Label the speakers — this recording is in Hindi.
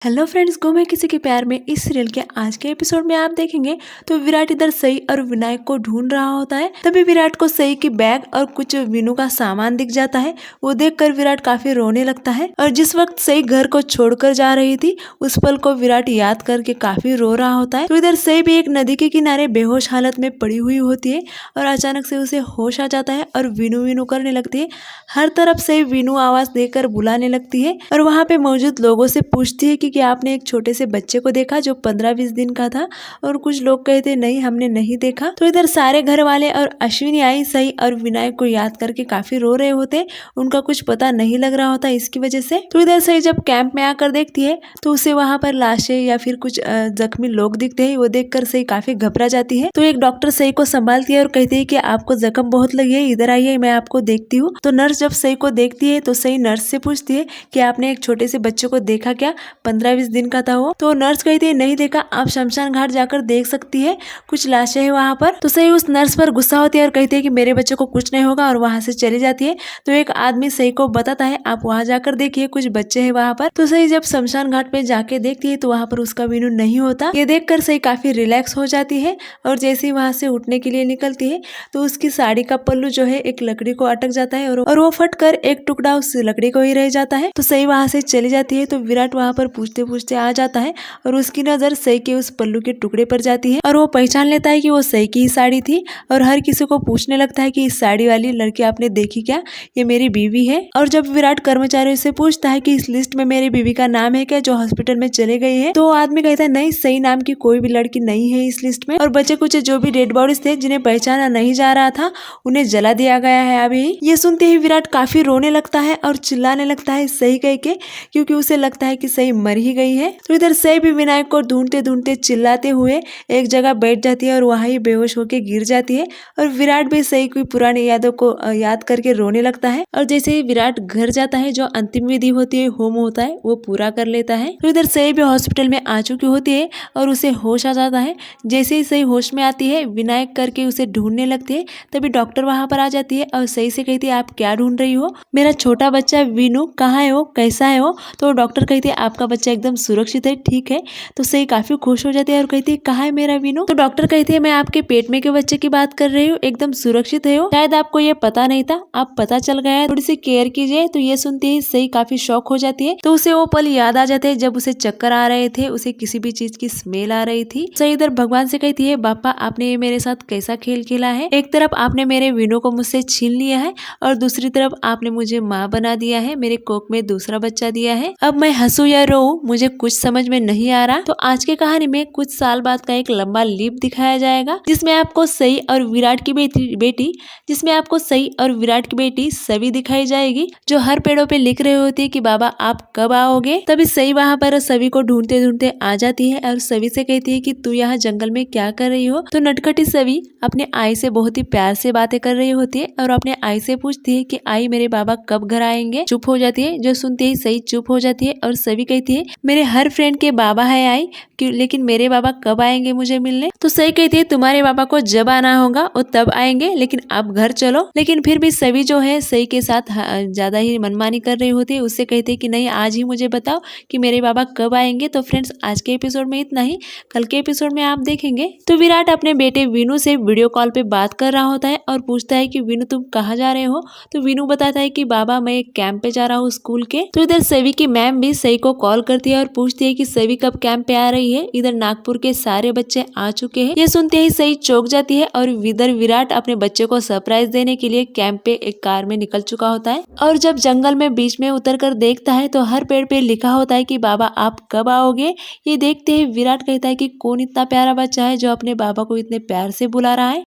Speaker 1: हेलो फ्रेंड्स, गुम है किसी के प्यार में इस सीरियल के आज के एपिसोड में आप देखेंगे तो विराट इधर सई और विनायक को ढूंढ रहा होता है। तभी विराट को सई की बैग और कुछ विनू का सामान दिख जाता है। वो देखकर विराट काफी रोने लगता है और जिस वक्त सई घर को छोड़कर जा रही थी उस पल को विराट याद करके काफी रो रहा होता है। तो इधर सई भी एक नदी के किनारे बेहोश हालत में पड़ी हुई होती है और अचानक से उसे होश आ जाता है और विनू विनू करने लगती है। हर तरफ सई विनू आवाज देकर बुलाने लगती है और वहाँ पे मौजूद लोगों से पूछती है कि आपने एक छोटे से बच्चे को देखा जो 15-20 दिन का था। और कुछ लोग कहते नहीं, हमने नहीं देखा। तो इधर सारे घर वाले और अश्विनी आई सई और विनायक को याद करके काफी रो रहे होते। उनका कुछ पता नहीं लग रहा होता इसकी वजह से। तो इधर सई जब कैंप में आकर देखती है तो उसे वहां पर लाशें या फिर कुछ जख्मी लोग दिखते हैं। वो देखकर सई काफी घबरा जाती है। तो एक डॉक्टर सई को संभालती है और कहती है कि आपको जख्म बहुत लगी है, इधर आइए मैं आपको देखती हूँ। तो नर्स जब सई को देखती है तो सई नर्स से पूछती है कि आपने एक छोटे से बच्चे को देखा क्या, 15-20 दिन का था वो। तो नर्स कहती है नहीं देखा, आप शमशान घाट जाकर देख सकती है, कुछ लाशें हैं वहां पर। तो सई उस नर्स पर गुस्सा होती है और कहती है कि मेरे बच्चे को कुछ नहीं होगा और वहां से चली जाती है। तो एक आदमी सई को बताता है आप वहां जाकर देखिए, कुछ बच्चे हैं वहां पर। तो सई जब शमशान घाट पे जाके देखती है तो वहां पर उसका विनू नहीं होता। ये देखकर सई काफी रिलैक्स हो जाती है और जैसे ही वहां से उठने के लिए निकलती है तो उसकी साड़ी का पल्लू जो है एक लकड़ी को अटक जाता है और वो फटकर एक टुकड़ा उस लकड़ी को ही रह जाता है। तो सई वहां से चली जाती है। तो विराट वहां पर पूछते पूछते आ जाता है और उसकी नजर सई के उस पल्लू के टुकड़े पर जाती है और वो पहचान लेता है कि वो सई की ही साड़ी थी और हर किसी को पूछने लगता है कि इस साड़ी वाली लड़की आपने देखी क्या, ये मेरी बीवी है। और जब विराट कर्मचारियों से पूछता है कि इस लिस्ट में मेरी बीवी का नाम है क्या जो हॉस्पिटल में चले गई है, तो आदमी कहता है नहीं, सई नाम की कोई भी लड़की नहीं है इस लिस्ट में और बचे कुछ जो भी डेड बॉडीज थे जिन्हें पहचाना नहीं जा रहा था उन्हें जला दिया गया है अभी। ये सुनते ही विराट काफी रोने लगता है और चिल्लाने लगता है सही कह के, क्योंकि उसे लगता है कि सई मर ही गई है। तो इधर सई भी विनायक को ढूंढते ढूंढते चिल्लाते हुए एक जगह बैठ जाती है और वहां ही बेहोश होकर गिर जाती है और विराट भी सई की पुरानी यादों को याद करके रोने लगता है। और जैसे ही विराट घर जाता है जो अंतिम विधि होती है, होम होता है, वो पूरा कर लेता है। तो इधर सई भी हॉस्पिटल में आ चुकी होती है और उसे होश आ जाता है। जैसे ही सई होश में आती है विनायक करके उसे ढूंढने लगती है। तभी डॉक्टर वहां पर आ जाती है और सई से कहती है आप क्या ढूंढ रही हो, मेरा छोटा बच्चा विनू कहाँ है, वो कैसा है वो। तो डॉक्टर कहती है आपका बच्चा एकदम सुरक्षित है, ठीक है। तो सई काफी खुश हो जाती है और कहती है कहाँ है मेरा विनू। तो डॉक्टर कहती है मैं आपके पेट में के बच्चे की बात कर रही हूँ, एकदम सुरक्षित है वो, शायद आपको ये पता नहीं था, आप पता चल गया है, थोड़ी सी केयर कीजिए। तो ये सुनते ही सई काफी शॉक हो जाती है। तो उसे वो पल याद आ जाते हैं जब उसे चक्कर आ रहे थे, उसे किसी भी चीज की स्मेल आ रही थी। सई इधर भगवान से कहती है बापा आपने ये मेरे साथ कैसा खेल खेला है, एक तरफ आपने मेरे विनू को मुझसे छीन लिया है और दूसरी तरफ आपने मुझे माँ बना दिया है, मेरे कोख में दूसरा बच्चा दिया है। अब मैं हंसू या रोऊं मुझे कुछ समझ में नहीं आ रहा। तो आज के कहानी में कुछ साल बाद का एक लंबा लीप दिखाया जाएगा जिसमें आपको सई और विराट की बेटी सवी दिखाई जाएगी, जो हर पेड़ों पे लिख रही होती है कि बाबा आप कब आओगे। तभी सई वहां पर सवी को ढूंढते ढूंढते आ जाती है और सवी से कहती है कि तू यहाँ जंगल में क्या कर रही हो। तो नटखटी सवी अपने आई से बहुत ही प्यार से बातें कर रही होती है और अपने आई से पूछती है कि आई मेरे बाबा कब घर आएंगे। चुप हो जाती है, जो सुनते ही सही चुप हो जाती है और सवी कहती है मेरे हर फ्रेंड के बाबा है आई, लेकिन मेरे बाबा कब आएंगे मुझे मिलने। तो सही कहती है तुम्हारे बाबा को जब आना होगा वो तब आएंगे, लेकिन आप घर चलो। लेकिन फिर भी सवी जो है सही के साथ ज्यादा ही मनमानी कर रही होती है। उससे कहती है कि नहीं आज ही मुझे बताओ कि मेरे बाबा कब आएंगे। तो फ्रेंड्स आज के एपिसोड में इतना ही, कल के एपिसोड में आप देखेंगे। तो विराट अपने बेटे विनू से वीडियो कॉल पे बात कर रहा होता है और पूछता है कि विनू तुम कहाँ जा रहे हो। तो विनू बताता है कि बाबा मैं एक कैंप पे जा रहा हूँ स्कूल के। तो इधर सवी की मैम भी सई को कॉल करती है और पूछती है कि सवी कब कैंप पे आ रही है। इधर नागपुर के सारे बच्चे आ चुके हैं। ये सुनते ही सई चौंक जाती है और इधर विराट अपने बच्चे को सरप्राइज देने के लिए कैंप पे एक कार में निकल चुका होता है और जब जंगल में बीच में उतर कर देखता है तो हर पेड़ पे लिखा होता है कि बाबा आप कब आओगे। ये देखते ही विराट कहता है कि कौन इतना प्यारा बच्चा है जो अपने बाबा को इतने प्यार से बुला रहा है।